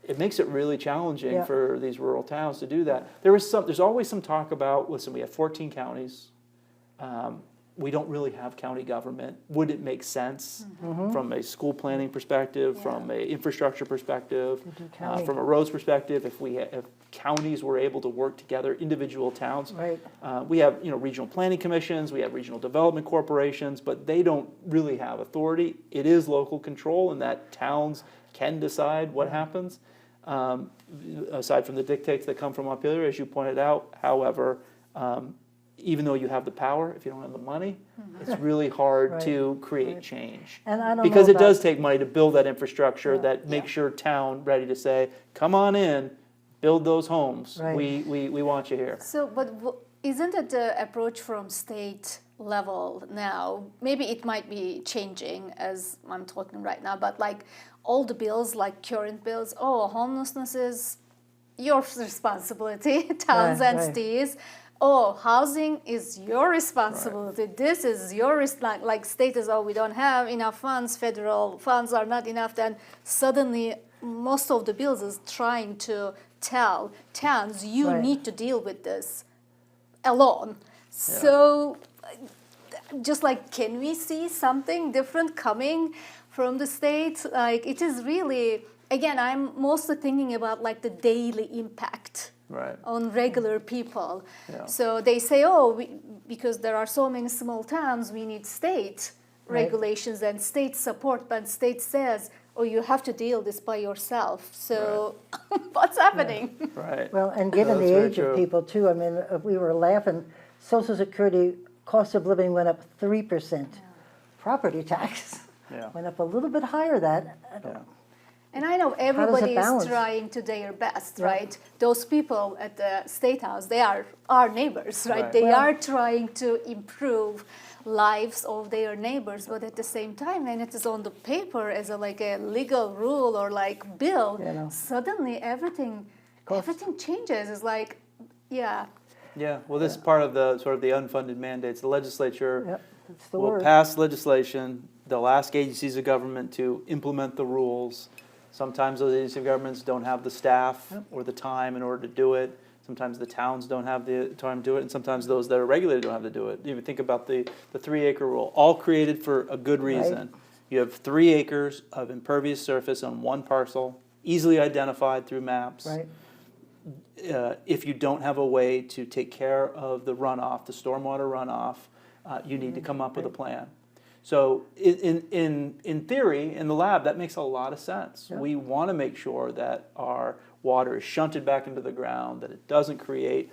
it makes it really challenging for these rural towns to do that. There's always some talk about, listen, we have 14 counties. We don't really have county government. Would it make sense from a school planning perspective, from an infrastructure perspective, from a roads perspective, if counties were able to work together, individual towns? We have regional planning commissions, we have regional development corporations, but they don't really have authority. It is local control, in that towns can decide what happens, aside from the dictates that come from Montpelier, as you pointed out. However, even though you have the power, if you don't have the money, it's really hard to create change. And I don't because know it does take money to build that infrastructure that makes your town ready to say, come on in, build those homes. We want you here. So, but isn't it the approach from state level now? Maybe it might be changing as I'm talking right now, but like all the bills, like current bills, homelessness is your responsibility, towns and cities. Housing is your responsibility. This is your like state is, we don't have enough funds, federal funds are not enough. Then suddenly most of the bills is trying to tell towns, you need to deal with this alone. So just like, can we see something different coming from the state? Like, it is really, again, I'm mostly thinking about like the daily impact on regular people. So they say, because there are so many small towns, we need state regulations and state support, but state says, you have to deal this by yourself. So what's happening? Well, and given the age of people too, I mean, we were laughing, Social Security cost of living went up 3%. Property tax went up a little bit higher than that. And I know everybody is trying to their best, right? Those people at the State House, they are our neighbors, right? They are trying to improve lives of their neighbors, but at the same time, when it is on the paper as a legal rule or like bill, suddenly everything changes. It's like, well, this is part of the sort of the unfunded mandates. The legislature will pass legislation. They'll ask agencies of government to implement the rules. Sometimes those agencies of governments don't have the staff or the time in order to do it. Sometimes the towns don't have the time to do it, and sometimes those that are regulated don't have to do it. You think about the 3-acre rule, all created for a good reason. You have 3 acres of impervious surface on one parcel, easily identified through maps. If you don't have a way to take care of the runoff, the stormwater runoff, you need to come up with a plan. So in theory, in the lab, that makes a lot of sense. We want to make sure that our water is shunted back into the ground, that it doesn't create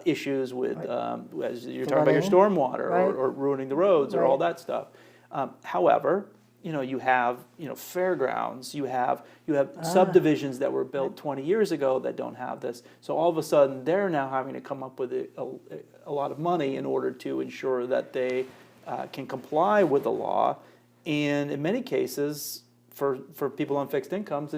issues with, as you're talking about your stormwater or ruining the roads or all that stuff. However, you have fairgrounds, you have subdivisions that were built 20 years ago that don't have this. So all of a sudden, they're now having to come up with a lot of money in order to ensure that they can comply with the law, and in many cases, for people on fixed incomes,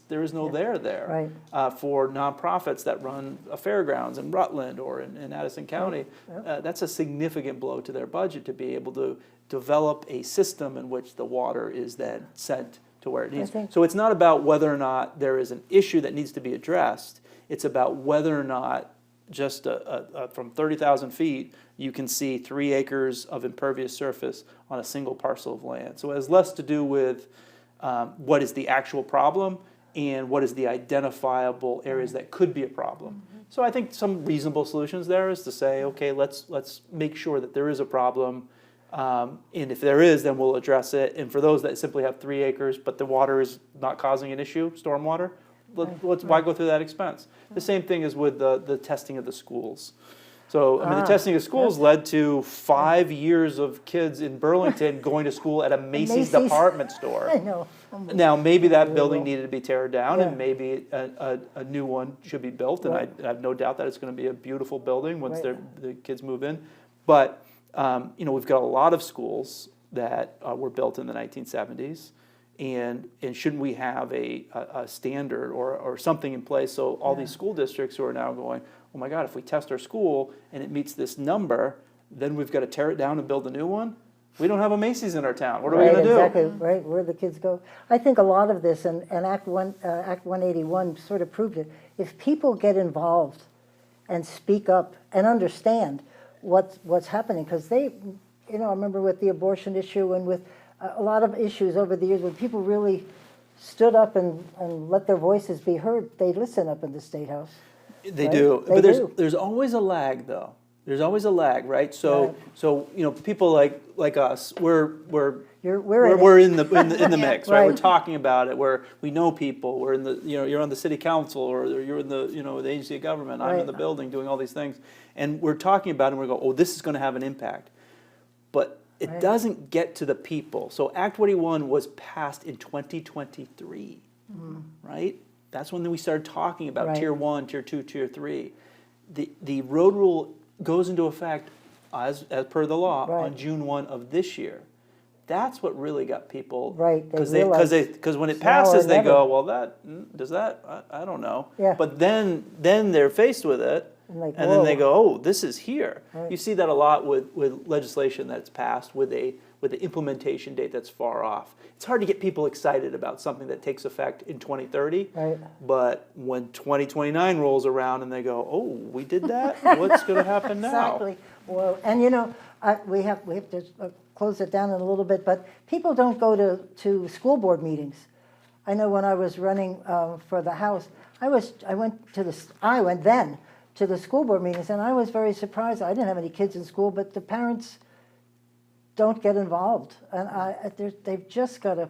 there is no there. For nonprofits that run a fairgrounds in Rutland or in Addison County, that's a significant blow to their budget to be able to develop a system in which the water is then sent to where it needs. think- So it's not about whether or not there is an issue that needs to be addressed. It's about whether or not just from 30,000 feet, you can see 3 acres of impervious surface on a single parcel of land. So it has less to do with what is the actual problem and what is the identifiable areas that could be a problem. So I think some reasonable solutions there is to say, okay, let's make sure that there is a problem, and if there is, then we'll address it. And for those that simply have 3 acres, but the water is not causing an issue, stormwater, why go through that expense? The same thing is with the testing of the schools. So, I mean, the testing of schools led to 5 years of kids in Burlington going to school at a Macy's department store. I know. Now, maybe that building needed to be teared down, and maybe a new one should be built, and I have no doubt that it's going to be a beautiful building once the kids move in. But, we've got a lot of schools that were built in the 1970s, and shouldn't we have a standard or something in place so all these school districts who are now going, oh my God, if we test our school and it meets this number, then we've got to tear it down and build a new one? We don't have a Macy's in our town. What are we going to do? Exactly, right, where the kids go. I think a lot of this, and Act 181 sort of proved it, if people get involved and speak up and understand what's happening, because they, I remember with the abortion issue and with a lot of issues over the years, when people really stood up and let their voices be heard, they listen up in the State House. They Right? do, They but do. there's always a lag, though. There's always a lag, right? So people like us, we're in the mix, right? We're Right. talking about it. We know people. We're in the you're on the city council, or you're in the the agency of government. I'm in the building doing all these things, and we're talking about it. And we go, oh, this is going to have an impact, but it doesn't get to the people. So Act 21 was passed in 2023, right? That's when we started talking about Tier 1, Tier 2, Tier 3. The road rule goes into effect as per the law on June 1 of this year. That's what really got people, Right, Because when it it's now or passes, they never. go, well, does that? I don't know. Yeah. But then they're faced with it, And like, and then they whoa. go, oh, this is here. Right. You see that a lot with legislation that's passed with the implementation date that's far off. It's hard to get people excited about something that takes effect in 2030. Right. But when 2029 rolls around and they go, oh, we did that? What's going to happen now? Exactly. Well, and we have to close it down in a little bit, but people don't go to school board meetings. I know when I was running for the House, I went then to the school board meetings, and I was very surprised. I didn't have any kids in school, but the parents don't get involved, and they've just got to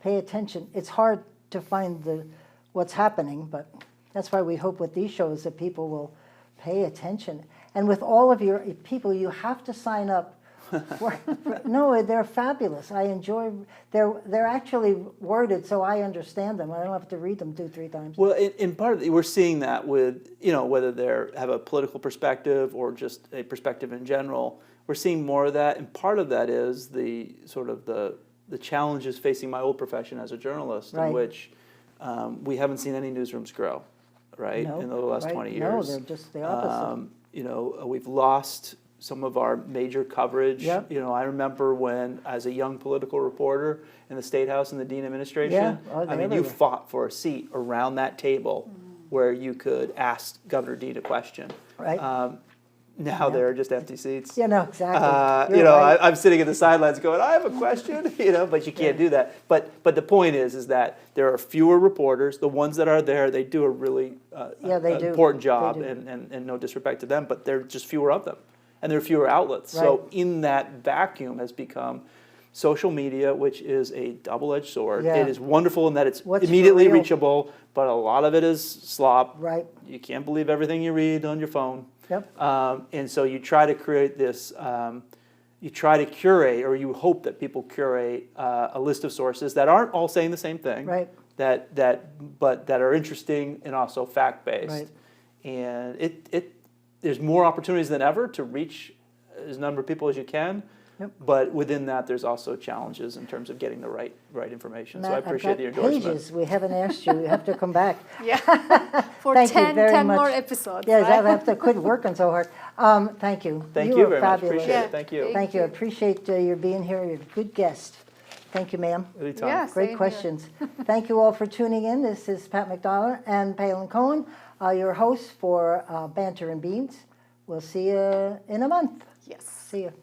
pay attention. It's hard to find what's happening, but that's why we hope with these shows that people will pay attention. And with all of your people, you have to sign up. No, they're fabulous. I enjoy. They're actually worded so I understand them. I don't have to read them 2-3 times. Well, in part of we're seeing that with whether they have a political perspective or just a perspective in general. We're seeing more of that, and part of that is the sort of the challenges facing my old profession as a journalist, in which we haven't seen any newsrooms grow, right, No, in the last 20 years. No, they're just the opposite. We've lost some of our major coverage. Yep. I remember when, as a young political reporter in the State House and the Dean administration, you fought for a seat around that table where you could ask Governor Dean a question. Right. Now there are just empty seats. Yeah, no, exactly. Right. I'm sitting in the sidelines going, I have a question, but you can't do that. But the point is that there are fewer reporters. The ones that are there, they do a really important job, They do. and no disrespect to them, but there are just fewer of them. And there are fewer outlets. Right. So in that vacuum has become social media, which is a double-edged sword. Yeah. It is wonderful in that it's What's immediately for real? reachable, but a lot of it is slop. Right. You can't believe everything you read on your phone. Yep. And so you try to create this, you try to curate, or you hope that people curate a list of sources that aren't all saying the same thing. Right. But that are interesting and also fact-based. Right. And there's more opportunities than ever to reach as number of people as you can. But within that, there's also challenges in terms of getting the right information. So I Matt, appreciate I've the got endorsement. pages. We haven't asked you. You have to come back. Yeah. For Thank you 10 very much. more episodes. Yes, right? I have to quit working so hard. Thank you. Thank You you were very much. fabulous. Appreciate Yeah. it. Thank you. Thank you. I appreciate your being here. You're a good guest. Thank you, ma'am. Anytime. Yeah. Same Great here. questions. Thank you all for tuning in. This is Pat McDonald and Palin Cohen, your hosts for Banter and Beans. We'll see you in a month. Yes. See you.